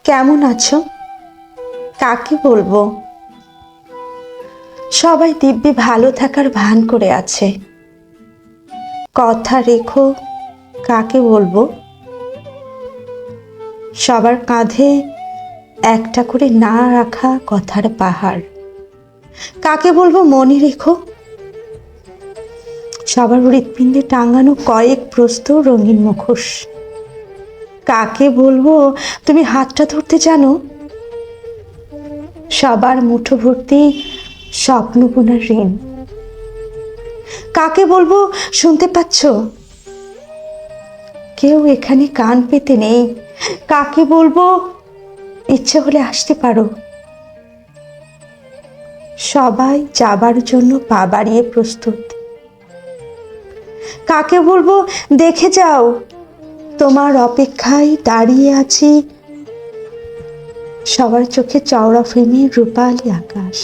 কেমন আছো? কাকে বলবো? সবাই দিব্যি ভালো থাকার ভান করে আছে। কথা রেখো, কাকে বলবো? সবার কাঁধে একটা করে না রাখা কথার পাহাড়, কাকে বলবো মনে রেখো? সবার হৃৎপিণ্ডে টাঙানো কয়েক প্রস্ত রঙিন মুখোশ, কাকে বলবো তুমি হাতটা ধরতে জানো? সবার মুঠো ভর্তি স্বপ্ন বোনার ঋণ, কাকে বলবো শুনতে পাচ্ছ? কেউ এখানে কান পেতে নেই, কাকে বলবো ইচ্ছে হলে আসতে পারো। সবাই যাবার জন্য পা বাড়িয়ে প্রস্তুত, কাকে বলবো দেখে যাও, তোমার অপেক্ষায় দাঁড়িয়ে আছি। সবার চোখে চওড়া ফিল্মের রূপালী আকাশ।